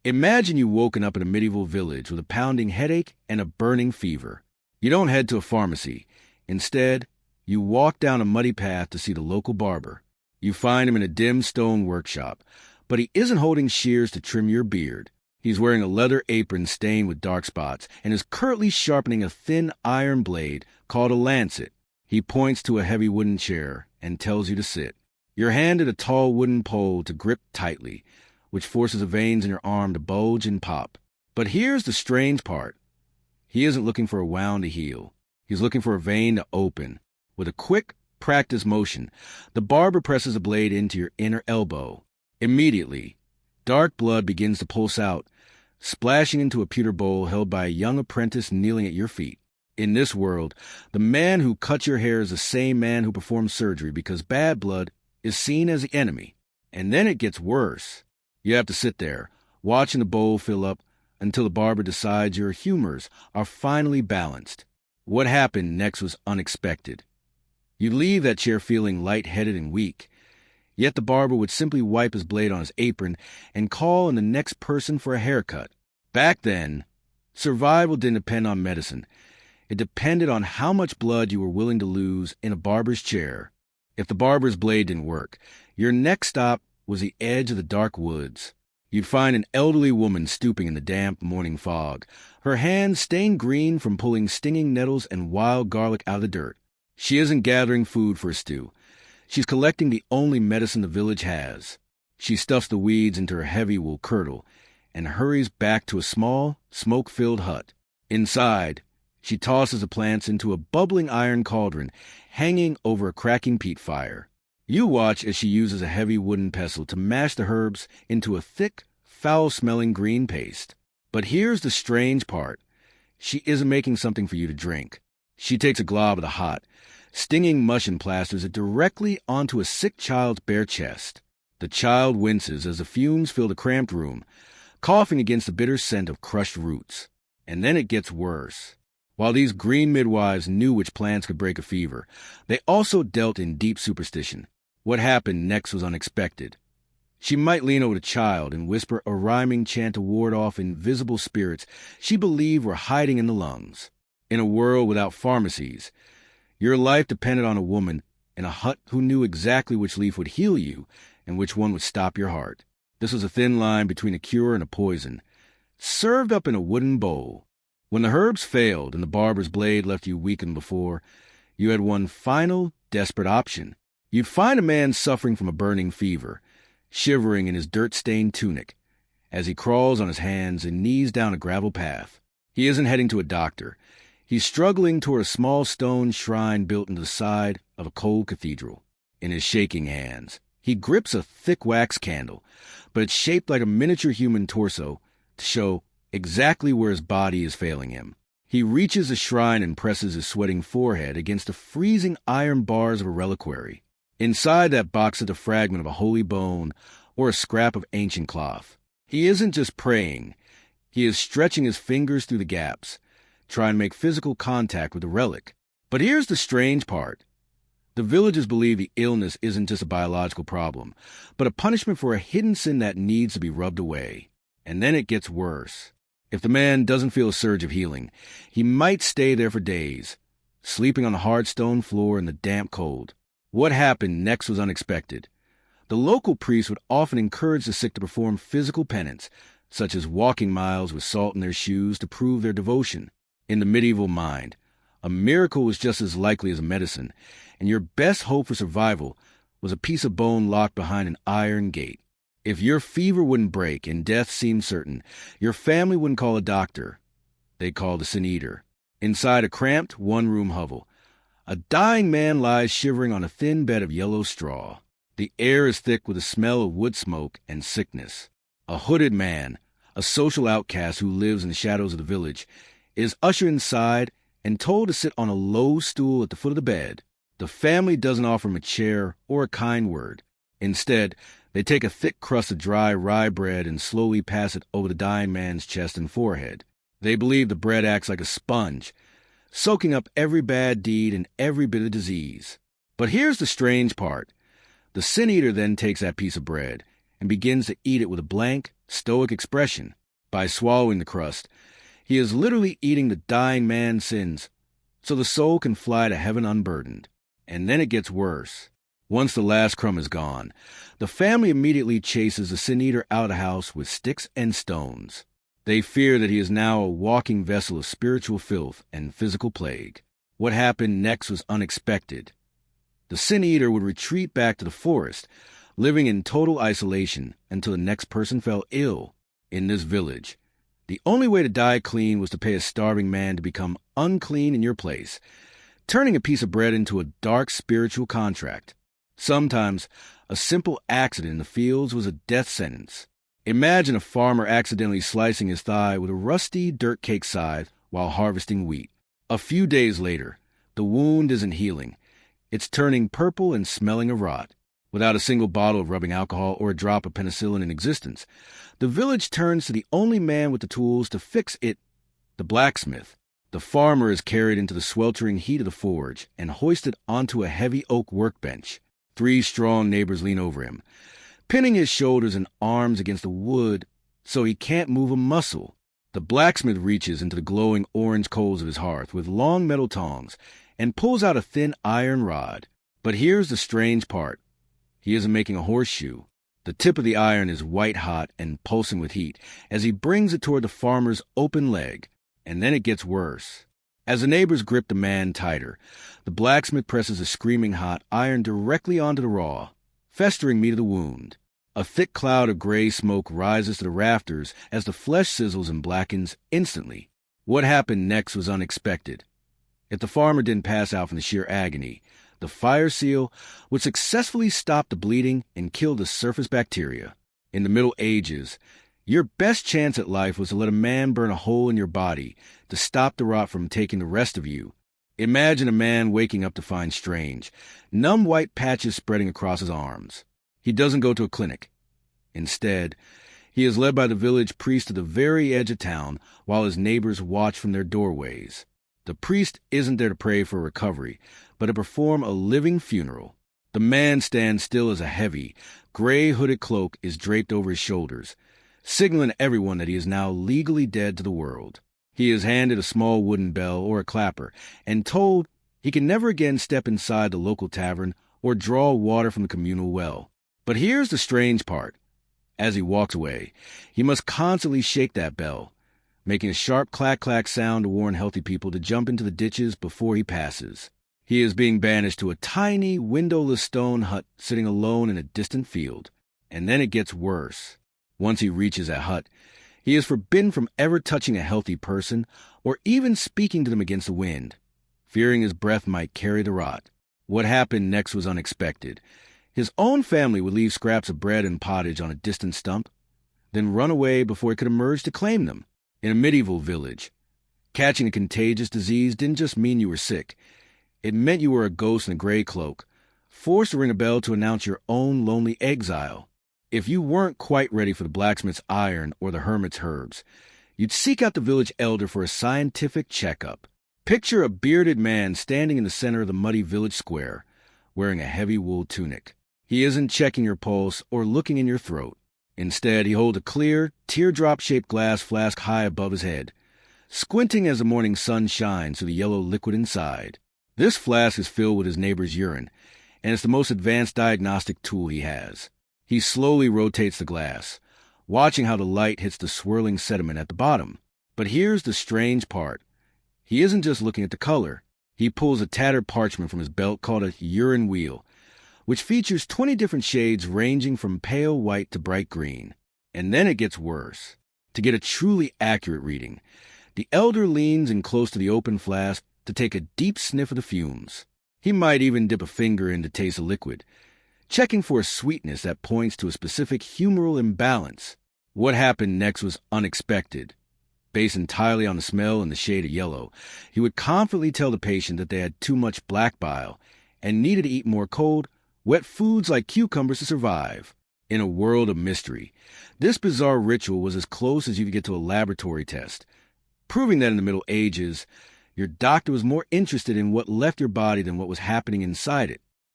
Imagine you woken up in a medieval village with a pounding headache and a burning fever. You don't head to a pharmacy. Instead, you walk down a muddy path to see the local barber. You find him in a dim stone workshop, but he isn't holding shears to trim your beard. He's wearing a leather apron stained with dark spots and is currently sharpening a thin iron blade called a lancet. He points to a heavy wooden chair and tells you to sit. You're handed a tall wooden pole to grip tightly, which forces the veins in your arm to bulge and pop. But here's the strange part. He isn't looking for a wound to heal. He's looking for a vein to open. With a quick, practiced motion, the barber presses a blade into your inner elbow. Immediately, dark blood begins to pulse out, splashing into a pewter bowl held by a young apprentice kneeling at your feet. In this world, the man who cut your hair is the same man who performed surgery because bad blood is seen as the enemy. And then it gets worse. You have to sit there, watching the bowl fill up until the barber decides your humors are finally balanced. What happened next was unexpected. You leave that chair feeling lightheaded and weak. Yet the barber would simply wipe his blade on his apron and call on the next person for a haircut. Back then, survival didn't depend on medicine. It depended on how much blood you were willing to lose in a barber's chair. If the barber's blade didn't work, your next stop was the edge of the dark woods. You'd find an elderly woman stooping in the damp morning fog, her hands stained green from pulling stinging nettles and wild garlic out of the dirt. She isn't gathering food for a stew. She's collecting the only medicine the village has. She stuffs the weeds into her heavy wool kirtle and hurries back to a small, smoke-filled hut. Inside, she tosses the plants into a bubbling iron cauldron hanging over a cracking peat fire. You watch as she uses a heavy wooden pestle to mash the herbs into a thick, foul-smelling green paste. But here's the strange part. She isn't making something for you to drink. She takes a glob of the hot, stinging mush and plasters it directly onto a sick child's bare chest. The child winces as the fumes fill the cramped room, coughing against the bitter scent of crushed roots. And then it gets worse. While these green midwives knew which plants could break a fever, they also dealt in deep superstition. What happened next was unexpected. She might lean over the child and whisper a rhyming chant to ward off invisible spirits she believed were hiding in the lungs. In a world without pharmacies, your life depended on a woman in a hut who knew exactly which leaf would heal you and which one would stop your heart. This was a thin line between a cure and a poison, served up in a wooden bowl. When the herbs failed and the barber's blade left you weakened before, you had one final, desperate option. You'd find a man suffering from a burning fever, shivering in his dirt-stained tunic, as he crawls on his hands and knees down a gravel path. He isn't heading to a doctor. He's struggling toward a small stone shrine built into the side of a cold cathedral. In his shaking hands, he grips a thick wax candle, but it's shaped like a miniature human torso to show exactly where his body is failing him. He reaches the shrine and presses his sweating forehead against the freezing iron bars of a reliquary. Inside that box is a fragment of a holy bone or a scrap of ancient cloth. He isn't just praying. He is stretching his fingers through the gaps, trying to make physical contact with the relic. But here's the strange part. The villagers believe the illness isn't just a biological problem, but a punishment for a hidden sin that needs to be rubbed away. And then it gets worse. If the man doesn't feel a surge of healing, he might stay there for days, sleeping on the hard stone floor in the damp cold. What happened next was unexpected. The local priest would often encourage the sick to perform physical penance, such as walking miles with salt in their shoes to prove their devotion. In the medieval mind, a miracle was just as likely as a medicine, and your best hope for survival was a piece of bone locked behind an iron gate. If your fever wouldn't break and death seemed certain, your family wouldn't call a doctor. They'd call the sin eater. Inside a cramped, one-room hovel, a dying man lies shivering on a thin bed of yellow straw. The air is thick with the smell of wood smoke and sickness. A hooded man, a social outcast who lives in the shadows of the village, is ushered inside and told to sit on a low stool at the foot of the bed. The family doesn't offer him a chair or a kind word. Instead, they take a thick crust of dry rye bread and slowly pass it over the dying man's chest and forehead. They believe the bread acts like a sponge, soaking up every bad deed and every bit of disease. But here's the strange part. The sin eater then takes that piece of bread and begins to eat it with a blank, stoic expression. By swallowing the crust, he is literally eating the dying man's sins, so the soul can fly to heaven unburdened. And then it gets worse. Once the last crumb is gone, the family immediately chases the sin eater out of the house with sticks and stones. They fear that he is now a walking vessel of spiritual filth and physical plague. What happened next was unexpected. The sin eater would retreat back to the forest, living in total isolation until the next person fell ill in this village. The only way to die clean was to pay a starving man to become unclean in your place, turning a piece of bread into a dark spiritual contract. Sometimes, a simple accident in the fields was a death sentence. Imagine a farmer accidentally slicing his thigh with a rusty dirt-cake scythe while harvesting wheat. A few days later, the wound isn't healing. It's turning purple and smelling of rot. Without a single bottle of rubbing alcohol or a drop of penicillin in existence, the village turns to the only man with the tools to fix it, the blacksmith. The farmer is carried into the sweltering heat of the forge and hoisted onto a heavy oak workbench. 3 strong neighbors lean over him, pinning his shoulders and arms against the wood so he can't move a muscle. The blacksmith reaches into the glowing orange coals of his hearth with long metal tongs and pulls out a thin iron rod. But here's the strange part. He isn't making a horseshoe. The tip of the iron is white hot and pulsing with heat as he brings it toward the farmer's open leg. And then it gets worse. As the neighbors grip the man tighter, the blacksmith presses a screaming hot iron directly onto the raw, festering meat of the wound. A thick cloud of gray smoke rises to the rafters as the flesh sizzles and blackens instantly. What happened next was unexpected. If the farmer didn't pass out from the sheer agony, the fire seal would successfully stop the bleeding and kill the surface bacteria. In the Middle Ages, your best chance at life was to let a man burn a hole in your body to stop the rot from taking the rest of you. Imagine a man waking up to find strange, numb white patches spreading across his arms. He doesn't go to a clinic. Instead, he is led by the village priest to the very edge of town while his neighbors watch from their doorways. The priest isn't there to pray for recovery, but to perform a living funeral. The man stands still as a heavy, gray hooded cloak is draped over his shoulders, signaling to everyone that he is now legally dead to the world. He is handed a small wooden bell or a clapper and told he can never again step inside the local tavern or draw water from the communal well. But here's the strange part. As he walks away, he must constantly shake that bell, making a sharp clack-clack sound to warn healthy people to jump into the ditches before he passes. He is being banished to a tiny, windowless stone hut sitting alone in a distant field. And then it gets worse. Once he reaches that hut, he is forbidden from ever touching a healthy person or even speaking to them against the wind, fearing his breath might carry the rot. What happened next was unexpected. His own family would leave scraps of bread and pottage on a distant stump, then run away before he could emerge to claim them. In a medieval village, catching a contagious disease didn't just mean you were sick. It meant you were a ghost in a gray cloak, forced to ring a bell to announce your own lonely exile. If you weren't quite ready for the blacksmith's iron or the hermit's herbs, you'd seek out the village elder for a scientific checkup. Picture a bearded man standing in the center of the muddy village square, wearing a heavy wool tunic. He isn't checking your pulse or looking in your throat. Instead, he holds a clear, teardrop-shaped glass flask high above his head, squinting as the morning sun shines through the yellow liquid inside. This flask is filled with his neighbor's urine, and it's the most advanced diagnostic tool he has. He slowly rotates the glass, watching how the light hits the swirling sediment at the bottom. But here's the strange part. He isn't just looking at the color. He pulls a tattered parchment from his belt called a Urine Wheel, which features 20 different shades ranging from pale white to bright green. And then it gets worse. To get a truly accurate reading, the elder leans in close to the open flask to take a deep sniff of the fumes. He might even dip a finger in to taste the liquid, checking for a sweetness that points to a specific humoral imbalance. What happened next was unexpected. Based entirely on the smell and the shade of yellow, he would confidently tell the patient that they had too much black bile and needed to eat more cold, wet foods like cucumbers to survive. In a world of mystery, this bizarre ritual was as close as you could get to a laboratory test, proving that in the Middle Ages, your doctor was more interested in what left your body than what was happening inside it.